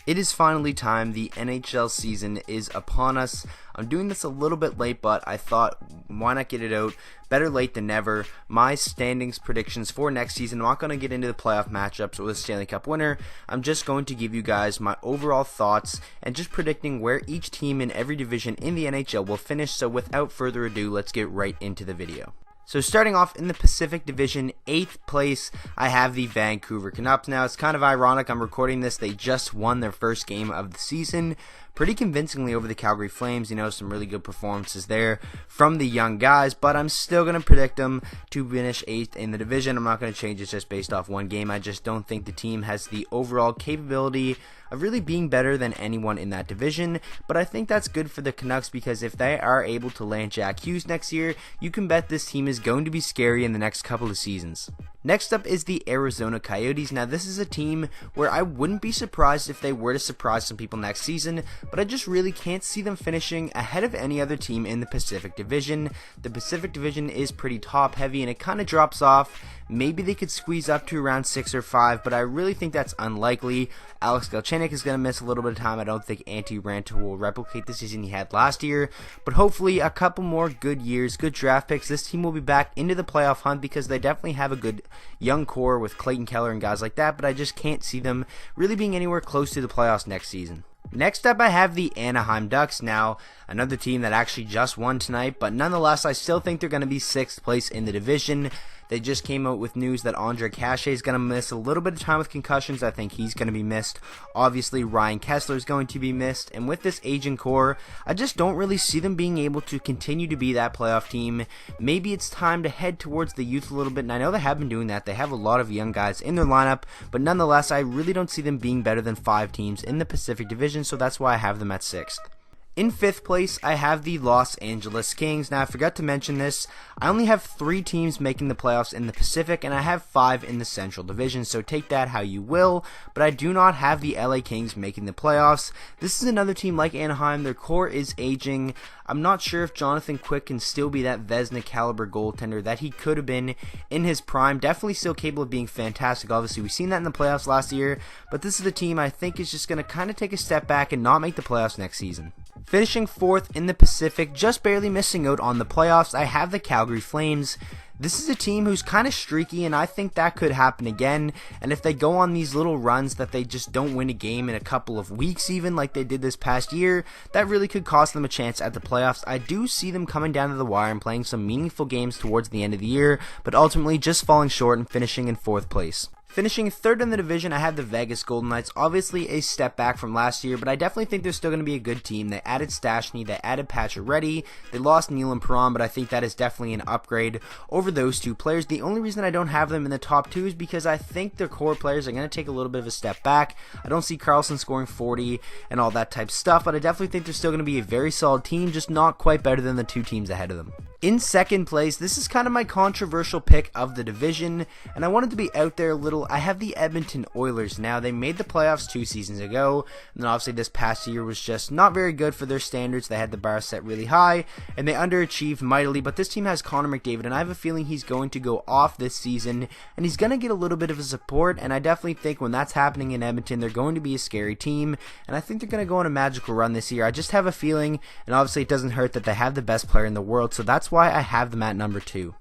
It is finally time. The NHL season is upon us. I'm doing this a little bit late, but I thought, why not get it out? Better late than never. My standings predictions for next season. I'm not going to get into the playoff matchups or the Stanley Cup winner. I'm just going to give you guys my overall thoughts and just predicting where each team in every division in the NHL will finish. So without further ado, let's get right into the video. So starting off in the Pacific Division, 8th place, I have the Vancouver Canucks. Now, it's kind of ironic, I'm recording this, they just won their first game of the season, pretty convincingly over the Calgary Flames. You know, some really good performances there from the young guys, but I'm still going to predict them to finish 8th in the division. I'm not going to change it just based off one game. I just don't think the team has the overall capability of really being better than anyone in that division, but I think that's good for the Canucks because if they are able to land Jack Hughes next year, you can bet this team is going to be scary in the next couple of seasons. Next up is the Arizona Coyotes. Now, this is a team where I wouldn't be surprised if they were to surprise some people next season, but I just really can't see them finishing ahead of any other team in the Pacific Division. The Pacific Division is pretty top heavy and it kind of drops off. Maybe they could squeeze up to around 6 or 5, but I really think that's unlikely. Alex Galchenyuk is going to miss a little bit of time. I don't think Antti Raanta will replicate the season he had last year, but hopefully a couple more good years, good draft picks. This team will be back into the playoff hunt because they definitely have a good young core with Clayton Keller and guys like that, but I just can't see them really being anywhere close to the playoffs next season. Next up, I have the Anaheim Ducks. Now, another team that actually just won tonight, but nonetheless, I still think they're going to be 6th place in the division. They just came out with news that Andre Cachet is going to miss a little bit of time with concussions. I think he's going to be missed. Obviously, Ryan Kessler is going to be missed. And with this aging core, I just don't really see them being able to continue to be that playoff team. Maybe it's time to head towards the youth a little bit. And I know they have been doing that. They have a lot of young guys in their lineup. But nonetheless, I really don't see them being better than 5 teams in the Pacific Division. So that's why I have them at 6th. In 5th place, I have the Los Angeles Kings. Now, I forgot to mention this. I only have 3 teams making the playoffs in the Pacific, and I have 5 in the Central Division, so take that how you will. But I do not have the LA Kings making the playoffs. This is another team like Anaheim. Their core is aging. I'm not sure if Jonathan Quick can still be that Vezina caliber goaltender that he could have been in his prime. Definitely still capable of being fantastic. Obviously, we've seen that in the playoffs last year, but this is a team I think is just going to kind of take a step back and not make the playoffs next season. Finishing 4th in the Pacific, just barely missing out on the playoffs, I have the Calgary Flames. This is a team who's kind of streaky, and I think that could happen again. And if they go on these little runs that they just don't win a game in a couple of weeks even, like they did this past year, that really could cost them a chance at the playoffs. I do see them coming down to the wire and playing some meaningful games towards the end of the year, but ultimately just falling short and finishing in 4th place. Finishing 3rd in the division, I have the Vegas Golden Knights. Obviously a step back from last year, but I definitely think they're still going to be a good team. They added Stastny, they added Pacioretty, they lost Neil and Perron, but I think that is definitely an upgrade over those 2 players. The only reason I don't have them in the top 2 is because I think their core players are going to take a little bit of a step back. I don't see Carlson scoring 40 and all that type of stuff, but I definitely think they're still going to be a very solid team, just not quite better than the 2 teams ahead of them. In 2nd place, this is kind of my controversial pick of the division, and I wanted to be out there a little. I have the Edmonton Oilers. Now, they made the playoffs 2 seasons ago, and then obviously this past year was just not very good for their standards. They had the bar set really high, and they underachieved mightily, but this team has Connor McDavid, and I have a feeling he's going to go off this season, and he's going to get a little bit of a support, and I definitely think when that's happening in Edmonton, they're going to be a scary team, and I think they're going to go on a magical run this year. I just have a feeling, and obviously it doesn't hurt that they have the best player in the world, so that's why I have them at number 2.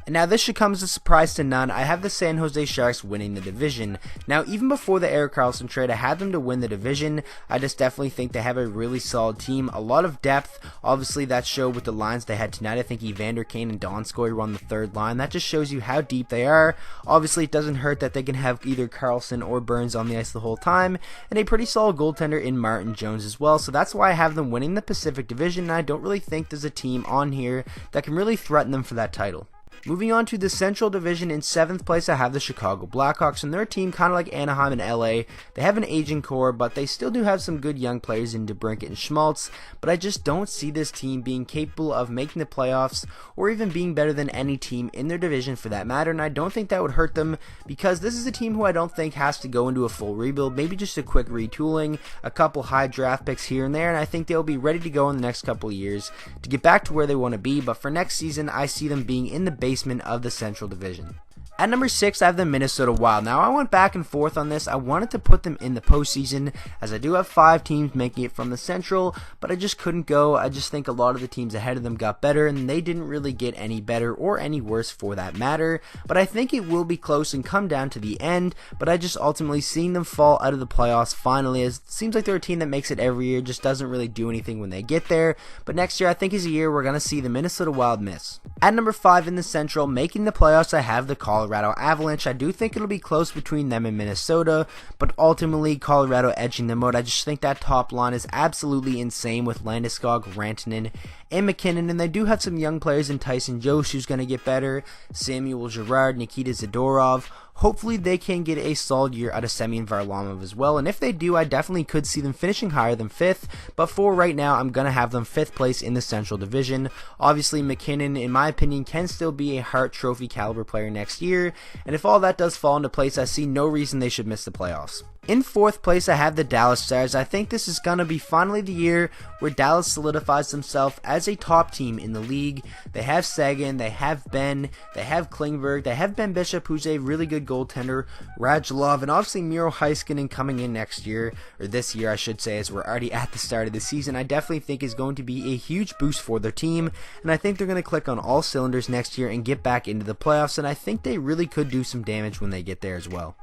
And now this should come as a surprise to none. I have the San Jose Sharks winning the division. Now, even before the Erik Karlsson trade, I had them to win the division. I just definitely think they have a really solid team. A lot of depth. Obviously, that showed with the lines they had tonight. I think Evander Kane and Donskoy were on the 3rd line. That just shows you how deep they are. Obviously, it doesn't hurt that they can have either Karlsson or Burns on the ice the whole time. And a pretty solid goaltender in Martin Jones as well. So that's why I have them winning the Pacific Division. And I don't really think there's a team on here that can really threaten them for that title. Moving on to the Central Division, in 7th place I have the Chicago Blackhawks, and they're a team kind of like Anaheim and LA. They have an aging core, but they still do have some good young players in DeBrincat and Schmaltz, but I just don't see this team being capable of making the playoffs or even being better than any team in their division for that matter, and I don't think that would hurt them because this is a team who I don't think has to go into a full rebuild, maybe just a quick retooling, a couple high draft picks here and there, and I think they'll be ready to go in the next couple of years to get back to where they want to be, but for next season I see them being in the basement of the Central Division. At number 6, I have the Minnesota Wild. Now, I went back and forth on this. I wanted to put them in the postseason, as I do have 5 teams making it from the Central, but I just couldn't go. I just think a lot of the teams ahead of them got better, and they didn't really get any better or any worse for that matter. But I think it will be close and come down to the end, but I just ultimately seeing them fall out of the playoffs finally, as it seems like they're a team that makes it every year, just doesn't really do anything when they get there. But next year, I think is a year we're going to see the Minnesota Wild miss. At number 5 in the Central, making the playoffs, I have the Colorado Avalanche. I do think it'll be close between them and Minnesota, but ultimately Colorado edging them out. I just think that top line is absolutely insane with Landeskog, Rantanen, and McKinnon, and they do have some young players in Tyson Jost who's going to get better, Samuel Girard, Nikita Zadorov. Hopefully they can get a solid year out of Semyon Varlamov as well, and if they do, I definitely could see them finishing higher than 5th, but for right now, I'm going to have them 5th place in the Central Division. Obviously, McKinnon, in my opinion, can still be a Hart Trophy caliber player next year, and if all that does fall into place, I see no reason they should miss the playoffs. In 4th place, I have the Dallas Stars. I think this is going to be finally the year where Dallas solidifies themselves as a top team in the league. They have Sagan, they have Ben, they have Klingberg, they have Ben Bishop, who's a really good goaltender, Radulov, and obviously Miro Heiskanen coming in next year, or this year I should say, as we're already at the start of the season. I definitely think is going to be a huge boost for their team, and I think they're going to click on all cylinders next year and get back into the playoffs, and I think they really could do some damage when they get there as well.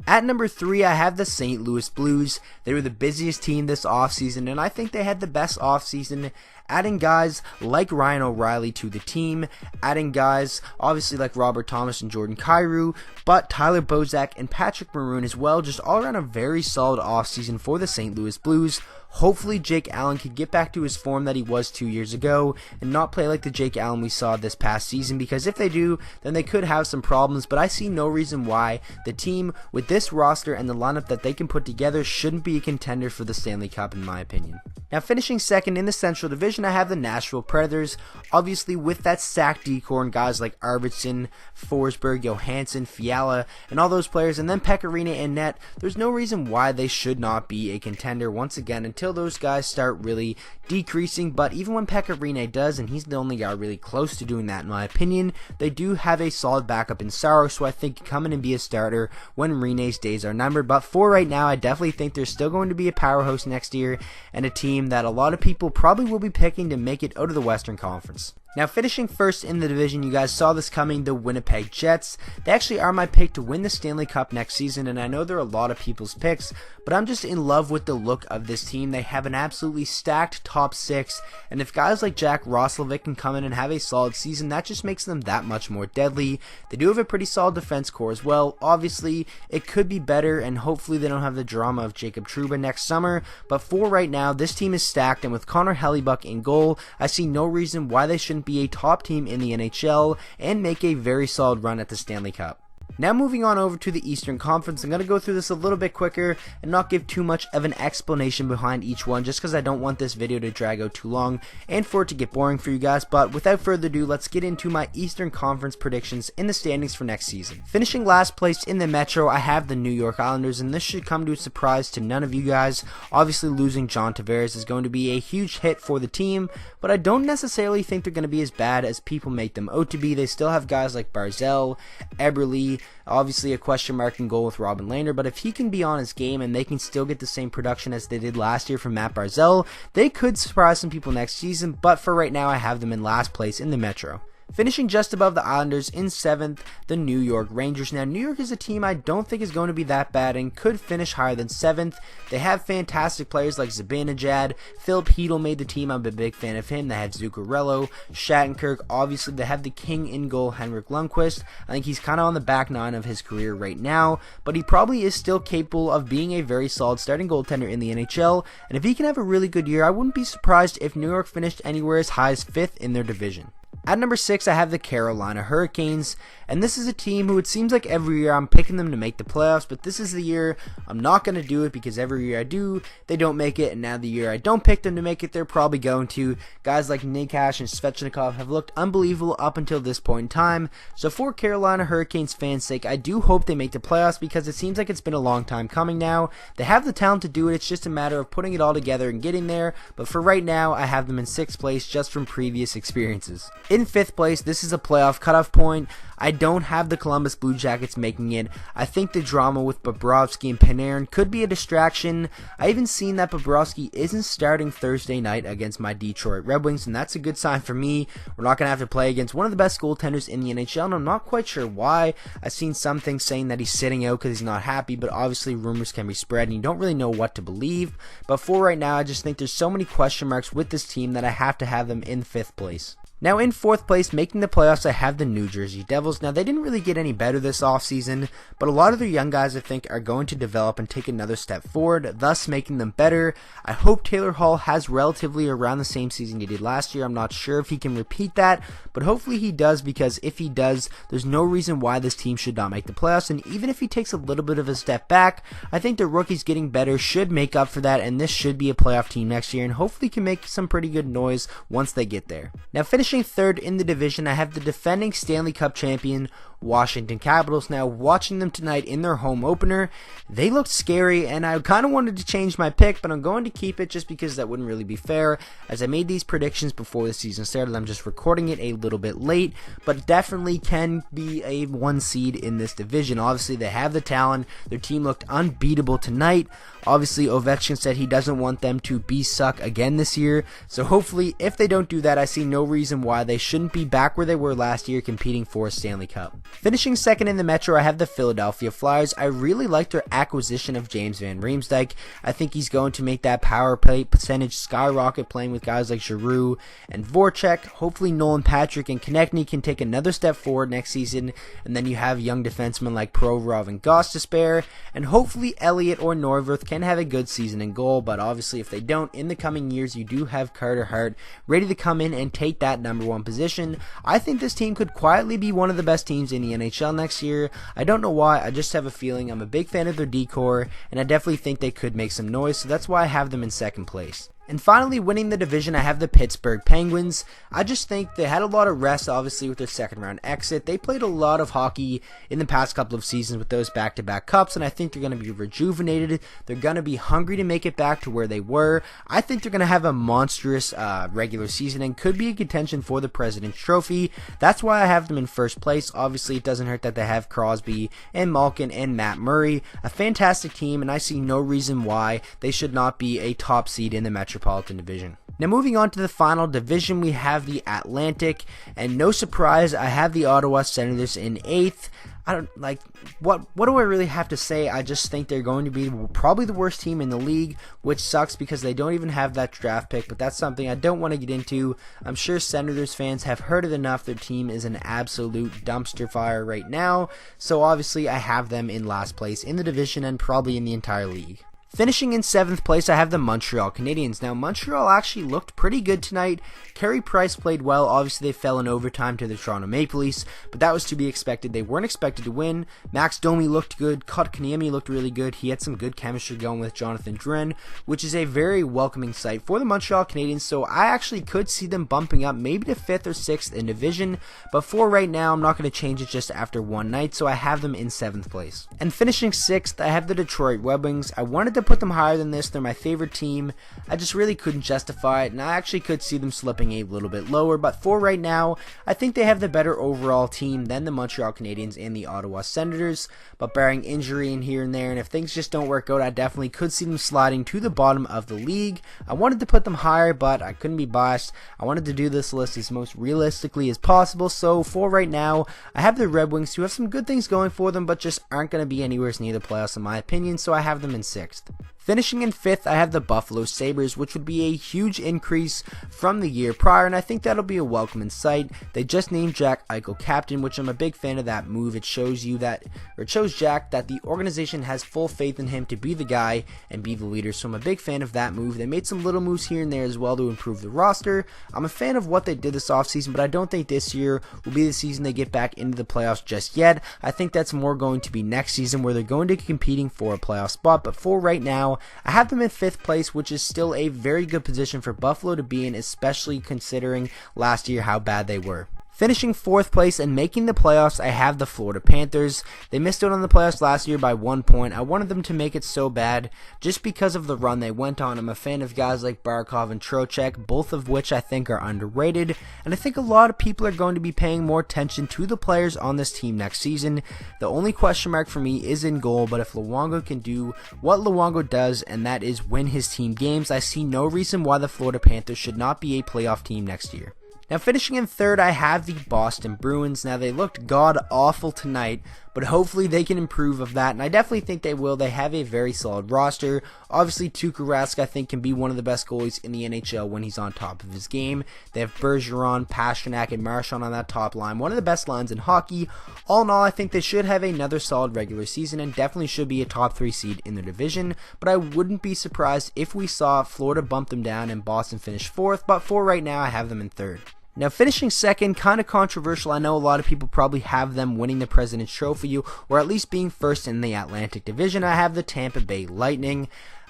At number 3, I have the St. Louis Blues. They were the busiest team this offseason, and I think they had the best offseason, adding guys like Ryan O'Reilly to the team, adding guys obviously like Robert Thomas and Jordan Kyrou, but Tyler Bozak and Patrick Maroon as well. Just all around a very solid offseason for the St. Louis Blues. Hopefully Jake Allen can get back to his form that he was 2 years ago and not play like the Jake Allen we saw this past season, because if they do, then they could have some problems, but I see no reason why the team with this roster and the lineup that they can put together shouldn't be a contender for the Stanley Cup in my opinion. Now, finishing second in the Central Division, I have the Nashville Predators. Obviously, with that stacked decor and guys like Arvidsson, Forsberg, Johansson, Fiala, and all those players, and then Pecorino and net, there's no reason why they should not be a contender once again until those guys start really decreasing. But even when Pecorino does, and he's the only guy really close to doing that in my opinion, they do have a solid backup in Saros, so I think come in and be a starter when Rene's days are numbered. But for right now, I definitely think they're still going to be a powerhouse next year and a team that a lot of people probably will be picking to make it out of the Western Conference. Now, finishing first in the division, you guys saw this coming, the Winnipeg Jets. They actually are my pick to win the Stanley Cup next season, and I know they're a lot of people's picks, but I'm just in love with the look of this team. They have an absolutely stacked top 6, and if guys like Jack Roslovic can come in and have a solid season, that just makes them that much more deadly. They do have a pretty solid defense core as well. Obviously, it could be better, and hopefully they don't have the drama of Jacob Trouba next summer, but for right now, this team is stacked, and with Connor Hellebuck in goal, I see no reason why they shouldn't be a top team in the NHL and make a very solid run at the Stanley Cup. Now moving on over to the Eastern Conference, I'm going to go through this a little bit quicker and not give too much of an explanation behind each one, just because I don't want this video to drag out too long and for it to get boring for you guys. But without further ado, let's get into my Eastern Conference predictions in the standings for next season. Finishing last place in the Metro, I have the New York Islanders, and this should come to a surprise to none of you guys. Obviously, losing John Tavares is going to be a huge hit for the team, but I don't necessarily think they're going to be as bad as people make them out to be. They still have guys like Barzell, Eberle, obviously a question mark in goal with Robin Lehner, but if he can be on his game and they can still get the same production as they did last year from Matt Barzell, they could surprise some people next season. But for right now, I have them in last place in the Metro. Finishing just above the Islanders in 7th, the New York Rangers. Now, New York is a team I don't think is going to be that bad and could finish higher than 7th. They have fantastic players like Zibanejad. Phil Hedl made the team. I'm a big fan of him. They have Zuccarello, Shattenkirk. Obviously, they have the king in goal, Henrik Lundqvist. I think he's kind of on the back nine of his career right now, but he probably is still capable of being a very solid starting goaltender in the NHL. And if he can have a really good year, I wouldn't be surprised if New York finished anywhere as high as 5th in their division. At number 6, I have the Carolina Hurricanes, and this is a team who it seems like every year I'm picking them to make the playoffs, but this is the year I'm not going to do it, because every year I do, they don't make it, and now the year I don't pick them to make it, they're probably going to. Guys like Nikash and Svechnikov have looked unbelievable up until this point in time, so for Carolina Hurricanes fans' sake, I do hope they make the playoffs, because it seems like it's been a long time coming now. They have the talent to do it, it's just a matter of putting it all together and getting there, but for right now, I have them in 6th place just from previous experiences. In 5th place, this is a playoff cutoff point. I don't have the Columbus Blue Jackets making it. I think the drama with Bobrovsky and Panarin could be a distraction. I even seen that Bobrovsky isn't starting Thursday night against my Detroit Red Wings, and that's a good sign for me. We're not going to have to play against one of the best goaltenders in the NHL, and I'm not quite sure why. I've seen some things saying that he's sitting out because he's not happy, but obviously rumors can be spread, and you don't really know what to believe. But for right now, I just think there's so many question marks with this team that I have to have them in 5th place. Now in 4th place, making the playoffs, I have the New Jersey Devils. Now they didn't really get any better this offseason, but a lot of their young guys I think are going to develop and take another step forward, thus making them better. I hope Taylor Hall has relatively around the same season he did last year. I'm not sure if he can repeat that, but hopefully he does, because if he does, there's no reason why this team should not make the playoffs. And even if he takes a little bit of a step back, I think the rookies getting better should make up for that, and this should be a playoff team next year and hopefully can make some pretty good noise once they get there. Now finishing 3rd in the division, I have the defending Stanley Cup champion Washington Capitals. Now watching them tonight in their home opener, they looked scary, and I kind of wanted to change my pick, but I'm going to keep it just because that wouldn't really be fair, as I made these predictions before the season started. I'm just recording it a little bit late, but definitely can be a 1 seed in this division. Obviously they have the talent, their team looked unbeatable tonight. Obviously Ovechkin said he doesn't want them to be suck again this year, so hopefully if they don't do that, I see no reason why they shouldn't be back where they were last year competing for a Stanley Cup. Finishing 2nd in the Metro, I have the Philadelphia Flyers. I really like their acquisition of James Van Riemsdyk. I think he's going to make that power play percentage skyrocket, playing with guys like Giroux and Voracek. Hopefully Nolan Patrick and Konechny can take another step forward next season, and then you have young defensemen like Provorov and Goss to spare, and hopefully Elliott or Neuwirth can have a good season in goal. But obviously if they don't, in the coming years you do have Carter Hart ready to come in and take that number 1 position. I think this team could quietly be one of the best teams in the NHL next year. I don't know why, I just have a feeling. I'm a big fan of their decor, and I definitely think they could make some noise, so that's why I have them in 2nd place. And finally, winning the division, I have the Pittsburgh Penguins. I just think they had a lot of rest, obviously, with their 2nd round exit. They played a lot of hockey in the past couple of seasons with those back-to-back cups, and I think they're going to be rejuvenated. They're going to be hungry to make it back to where they were. I think they're going to have a monstrous regular season and could be in contention for the President's Trophy. That's why I have them in 1st place. Obviously, it doesn't hurt that they have Crosby and Malkin and Matt Murray. A fantastic team, and I see no reason why they should not be a top seed in the Metropolitan Division. Now moving on to the final division, we have the Atlantic, and no surprise, I have the Ottawa Senators in 8th. I don't like what do I really have to say? I just think they're going to be probably the worst team in the league, which sucks because they don't even have that draft pick, but that's something I don't want to get into. I'm sure Senators fans have heard it enough. Their team is an absolute dumpster fire right now, so obviously I have them in last place in the division and probably in the entire league. Finishing in 7th place, I have the Montreal Canadiens. Now, Montreal actually looked pretty good tonight. Carey Price played well. Obviously, they fell in overtime to the Toronto Maple Leafs, but that was to be expected. They weren't expected to win. Max Domi looked good. Kotkaniemi looked really good. He had some good chemistry going with Jonathan Drouin, which is a very welcoming sight for the Montreal Canadiens, so I actually could see them bumping up maybe to 5th or 6th in division, but for right now, I'm not going to change it just after one night, so I have them in 7th place. And finishing 6th, I have the Detroit Red Wings. I wanted to put them higher than this. They're my favorite team. I just really couldn't justify it, and I actually could see them slipping a little bit lower, but for right now, I think they have the better overall team than the Montreal Canadiens and the Ottawa Senators, but barring injury in here and there, and if things just don't work out, I definitely could see them sliding to the bottom of the league. I wanted to put them higher, but I couldn't be biased. I wanted to do this list as most realistically as possible, so for right now, I have the Red Wings, who have some good things going for them, but just aren't going to be anywhere near the playoffs in my opinion, so I have them in 6th. Finishing in 5th, I have the Buffalo Sabres, which would be a huge increase from the year prior, and I think that'll be a welcome sight. They just named Jack Eichel captain, which I'm a big fan of that move. It shows Jack that the organization has full faith in him to be the guy and be the leader, so I'm a big fan of that move. They made some little moves here and there as well to improve the roster. I'm a fan of what they did this offseason, but I don't think this year will be the season they get back into the playoffs just yet. I think that's more going to be next season, where they're going to be competing for a playoff spot, but for right now, I have them in 5th place, which is still a very good position for Buffalo to be in, especially considering last year how bad they were. Finishing 4th place and making the playoffs, I have the Florida Panthers. They missed out on the playoffs last year by 1 point. I wanted them to make it so bad just because of the run they went on. I'm a fan of guys like Barkov and Trocheck, both of which I think are underrated, and I think a lot of people are going to be paying more attention to the players on this team next season. The only question mark for me is in goal, but if Luongo can do what Luongo does, and that is win his team games, I see no reason why the Florida Panthers should not be a playoff team next year. Now, finishing in 3rd, I have the Boston Bruins. Now, they looked god-awful tonight, but hopefully they can improve of that, and I definitely think they will. They have a very solid roster. Obviously, Tuukka Rask, I think, can be one of the best goalies in the NHL when he's on top of his game. They have Bergeron, Pastrnak, and Marchand on that top line. One of the best lines in hockey. All in all, I think they should have another solid regular season and definitely should be a top 3 seed in their division, but I wouldn't be surprised if we saw Florida bump them down and Boston finish 4th, but for right now, I have them in 3rd. Now, finishing 2nd, kind of controversial. I know a lot of people probably have them winning the President's Trophy, or at least being 1st in the Atlantic Division. I have the Tampa Bay Lightning.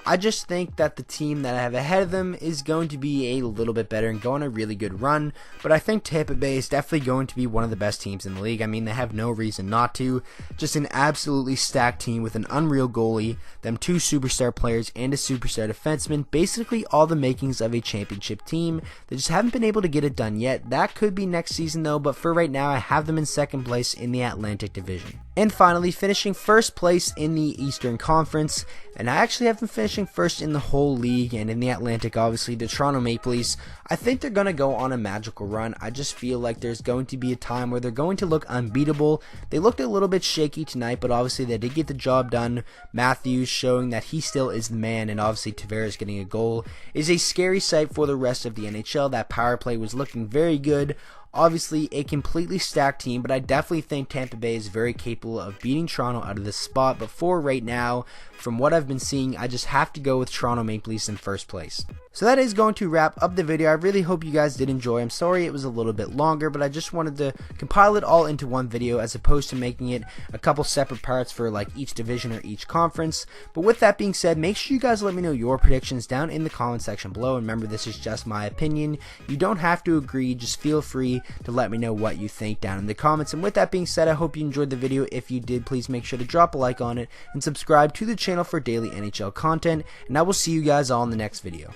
I just think that the team that I have ahead of them is going to be a little bit better and go on a really good run, but I think Tampa Bay is definitely going to be one of the best teams in the league. I mean, they have no reason not to. Just an absolutely stacked team with an unreal goalie, them 2 superstar players, and a superstar defenseman. Basically all the makings of a championship team. They just haven't been able to get it done yet. That could be next season though, but for right now, I have them in 2nd place in the Atlantic Division. And finally, finishing 1st place in the Eastern Conference, and I actually have them finishing 1st in the whole league, and in the Atlantic, obviously, the Toronto Maple Leafs. I think they're going to go on a magical run. I just feel like there's going to be a time where they're going to look unbeatable. They looked a little bit shaky tonight, but obviously they did get the job done. Matthews showing that he still is the man, and obviously Tavares getting a goal is a scary sight for the rest of the NHL. That power play was looking very good. Obviously, a completely stacked team, but I definitely think Tampa Bay is very capable of beating Toronto out of this spot. But for right now, from what I've been seeing, I just have to go with Toronto Maple Leafs in 1st place. So that is going to wrap up the video. I really hope you guys did enjoy. I'm sorry it was a little bit longer, but I just wanted to compile it all into one video as opposed to making it a couple separate parts for like each division or each conference. But with that being said, make sure you guys let me know your predictions down in the comment section below. And remember, this is just my opinion. You don't have to agree. Just feel free to let me know what you think down in the comments. And with that being said, I hope you enjoyed the video. If you did, please make sure to drop a like on it and subscribe to the channel for daily NHL content. And I will see you guys all in the next video.